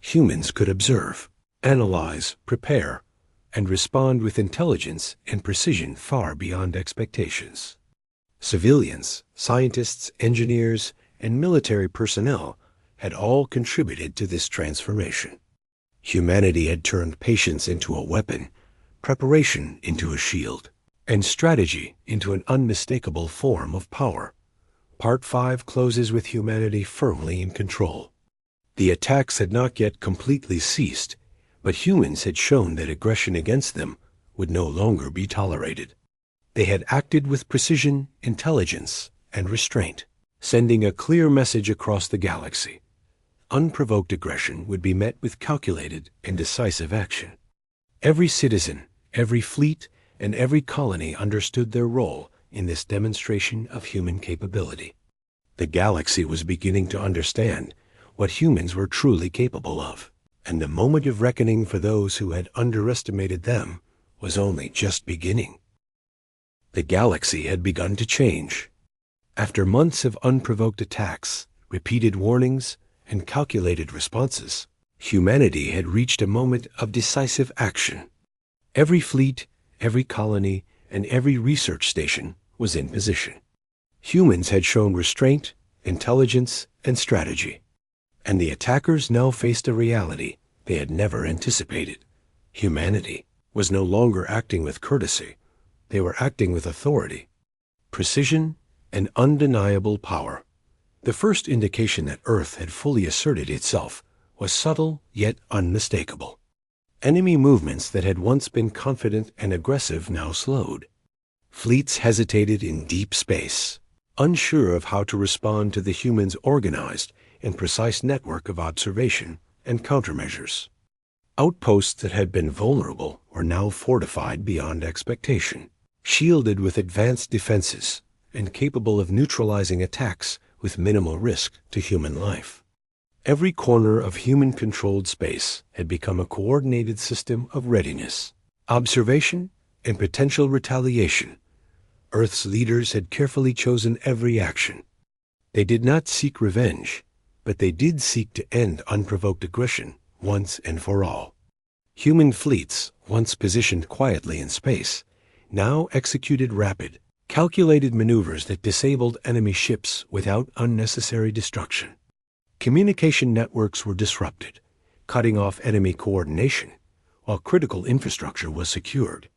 Humans could observe, analyze, prepare, and respond with intelligence and precision far beyond expectations. Civilians, scientists, engineers, and military personnel had all contributed to this transformation. Humanity had turned patience into a weapon, preparation into a shield, and strategy into an unmistakable form of power. Part 5 closes with humanity firmly in control. The attacks had not yet completely ceased, but humans had shown that aggression against them would no longer be tolerated. They had acted with precision, intelligence, and restraint, sending a clear message across the galaxy. Unprovoked aggression would be met with calculated and decisive action. Every citizen, every fleet, and every colony understood their role in this demonstration of human capability. The galaxy was beginning to understand what humans were truly capable of, and the moment of reckoning for those who had underestimated them was only just beginning. The galaxy had begun to change. After months of unprovoked attacks, repeated warnings, and calculated responses, humanity had reached a moment of decisive action. Every fleet, every colony, and every research station was in position. Humans had shown restraint, intelligence, and strategy, and the attackers now faced a reality they had never anticipated. Humanity was no longer acting with courtesy. They were acting with authority, precision, and undeniable power. The first indication that Earth had fully asserted itself was subtle yet unmistakable. Enemy movements that had once been confident and aggressive now slowed. Fleets hesitated in deep space, unsure of how to respond to the humans' organized and precise network of observation and countermeasures. Outposts that had been vulnerable were now fortified beyond expectation, shielded with advanced defenses, and capable of neutralizing attacks with minimal risk to human life. Every corner of human-controlled space had become a coordinated system of readiness, observation, and potential retaliation. Earth's leaders had carefully chosen every action. They did not seek revenge, but they did seek to end unprovoked aggression once and for all. Human fleets, once positioned quietly in space, now executed rapid, calculated maneuvers that disabled enemy ships without unnecessary destruction. Communication networks were disrupted, cutting off enemy coordination, while critical infrastructure was secured.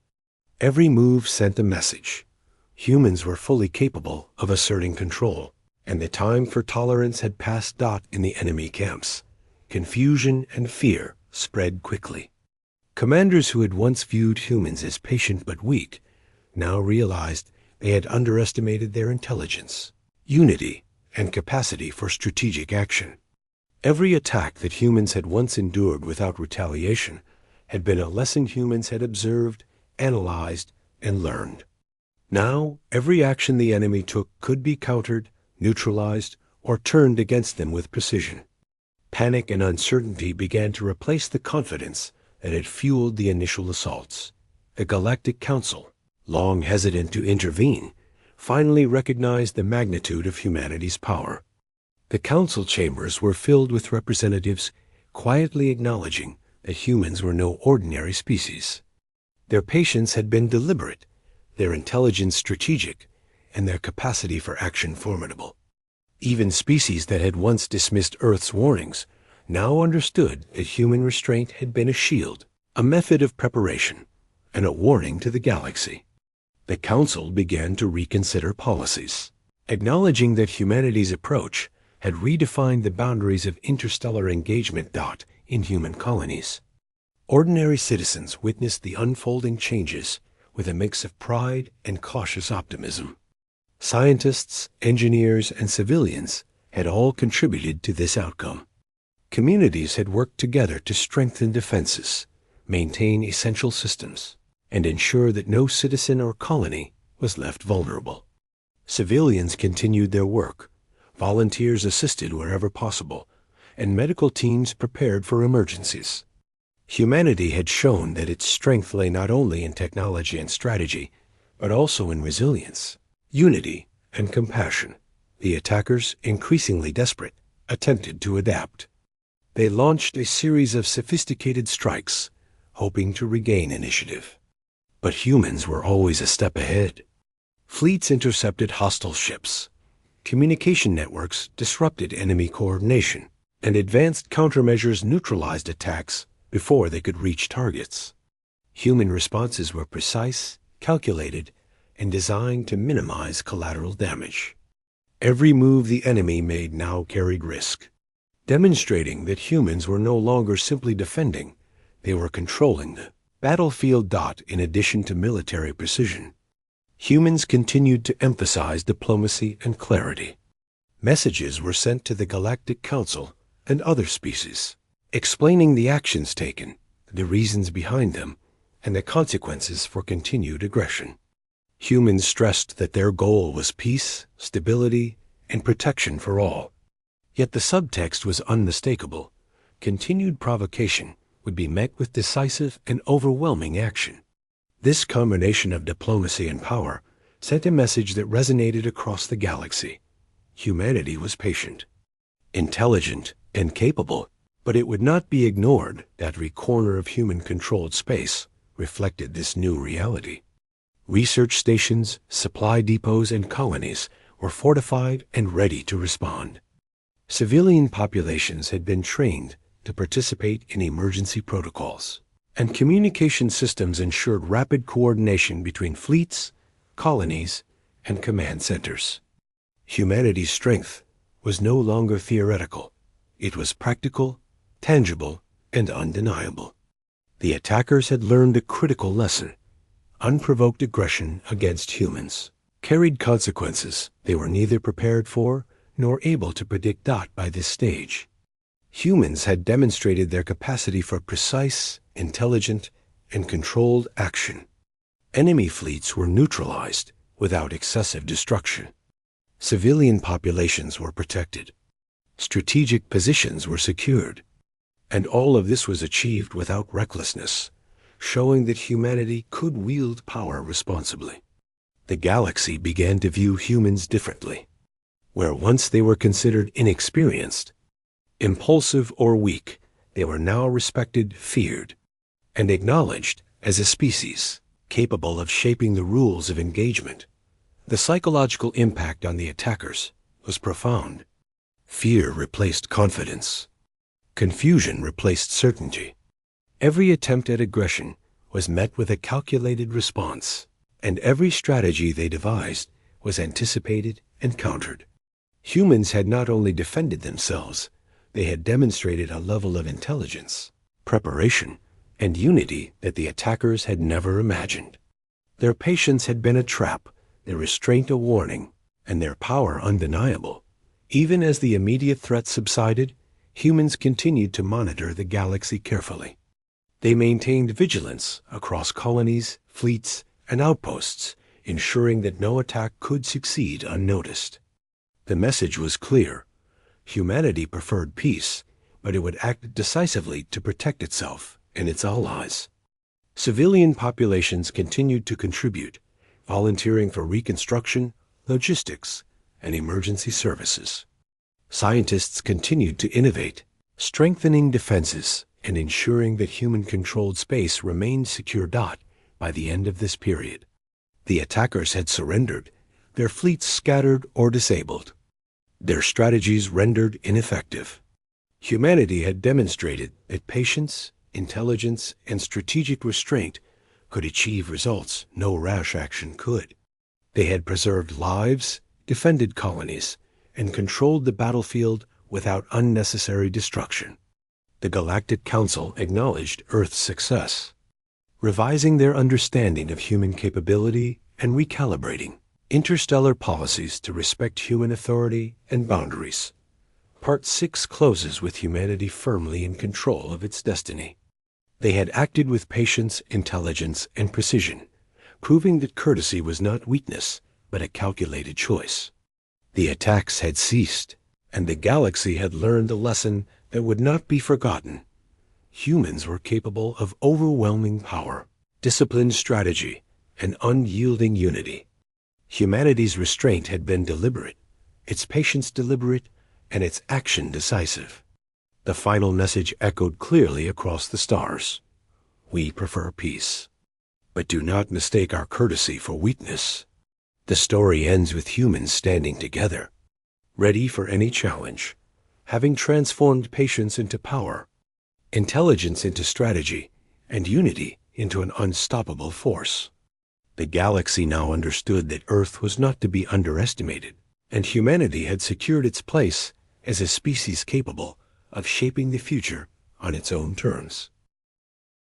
Every move sent a message. Humans were fully capable of asserting control, and the time for tolerance had passed. In the enemy camps, confusion and fear spread quickly. Commanders who had once viewed humans as patient but weak now realized they had underestimated their intelligence, unity, and capacity for strategic action. Every attack that humans had once endured without retaliation had been a lesson humans had observed, analyzed, and learned. Now, every action the enemy took could be countered, neutralized, or turned against them with precision. Panic and uncertainty began to replace the confidence that had fueled the initial assaults. The Galactic Council, long hesitant to intervene, finally recognized the magnitude of humanity's power. The council chambers were filled with representatives quietly acknowledging that humans were no ordinary species. Their patience had been deliberate, their intelligence strategic, and their capacity for action formidable. Even species that had once dismissed Earth's warnings now understood that human restraint had been a shield, a method of preparation, and a warning to the galaxy. The Council began to reconsider policies, acknowledging that humanity's approach had redefined the boundaries of interstellar engagement. In human colonies, ordinary citizens witnessed the unfolding changes with a mix of pride and cautious optimism. Scientists, engineers, and civilians had all contributed to this outcome. Communities had worked together to strengthen defenses, maintain essential systems, and ensure that no citizen or colony was left vulnerable. Civilians continued their work, volunteers assisted wherever possible, and medical teams prepared for emergencies. Humanity had shown that its strength lay not only in technology and strategy, but also in resilience, unity, and compassion. The attackers, increasingly desperate, attempted to adapt. They launched a series of sophisticated strikes, hoping to regain initiative. But humans were always a step ahead. Fleets intercepted hostile ships. Communication networks disrupted enemy coordination, and advanced countermeasures neutralized attacks before they could reach targets. Human responses were precise, calculated, and designed to minimize collateral damage. Every move the enemy made now carried risk, demonstrating that humans were no longer simply defending, they were controlling the battlefield. In addition to military precision, humans continued to emphasize diplomacy and clarity. Messages were sent to the Galactic Council and other species, explaining the actions taken, the reasons behind them, and the consequences for continued aggression. Humans stressed that their goal was peace, stability, and protection for all. Yet the subtext was unmistakable. Continued provocation would be met with decisive and overwhelming action. This combination of diplomacy and power sent a message that resonated across the galaxy. Humanity was patient, intelligent, and capable, but it would not be ignored. Every corner of human-controlled space reflected this new reality. Research stations, supply depots, and colonies were fortified and ready to respond. Civilian populations had been trained to participate in emergency protocols, and communication systems ensured rapid coordination between fleets, colonies, and command centers. Humanity's strength was no longer theoretical. It was practical, tangible, and undeniable. The attackers had learned a critical lesson. Unprovoked aggression against humans carried consequences they were neither prepared for nor able to predict. By this stage, humans had demonstrated their capacity for precise, intelligent, and controlled action. Enemy fleets were neutralized without excessive destruction. Civilian populations were protected. Strategic positions were secured. And all of this was achieved without recklessness, showing that humanity could wield power responsibly. The galaxy began to view humans differently. Where once they were considered inexperienced, impulsive, or weak, they were now respected, feared. and acknowledged as a species capable of shaping the rules of engagement. The psychological impact on the attackers was profound. Fear replaced confidence. Confusion replaced certainty. Every attempt at aggression was met with a calculated response, and every strategy they devised was anticipated and countered. Humans had not only defended themselves, they had demonstrated a level of intelligence, preparation, and unity that the attackers had never imagined. Their patience had been a trap, their restraint a warning, and their power undeniable. Even as the immediate threat subsided, humans continued to monitor the galaxy carefully. They maintained vigilance across colonies, fleets, and outposts, ensuring that no attack could succeed unnoticed. The message was clear. Humanity preferred peace, but it would act decisively to protect itself and its allies. Civilian populations continued to contribute, volunteering for reconstruction, logistics, and emergency services. Scientists continued to innovate, strengthening defenses and ensuring that human-controlled space remained secure. By the end of this period, the attackers had surrendered, their fleets scattered or disabled, their strategies rendered ineffective. Humanity had demonstrated that patience, intelligence, and strategic restraint could achieve results no rash action could. They had preserved lives, defended colonies, and controlled the battlefield without unnecessary destruction. The Galactic Council acknowledged Earth's success, revising their understanding of human capability and recalibrating interstellar policies to respect human authority and boundaries. Part 6 closes with humanity firmly in control of its destiny. They had acted with patience, intelligence, and precision, proving that courtesy was not weakness, but a calculated choice. The attacks had ceased, and the galaxy had learned a lesson that would not be forgotten. Humans were capable of overwhelming power, disciplined strategy, and unyielding unity. Humanity's restraint had been deliberate, its patience deliberate, and its action decisive. The final message echoed clearly across the stars. We prefer peace. But do not mistake our courtesy for weakness. The story ends with humans standing together, ready for any challenge, having transformed patience into power, intelligence into strategy, and unity into an unstoppable force. The galaxy now understood that Earth was not to be underestimated, and humanity had secured its place as a species capable of shaping the future on its own terms.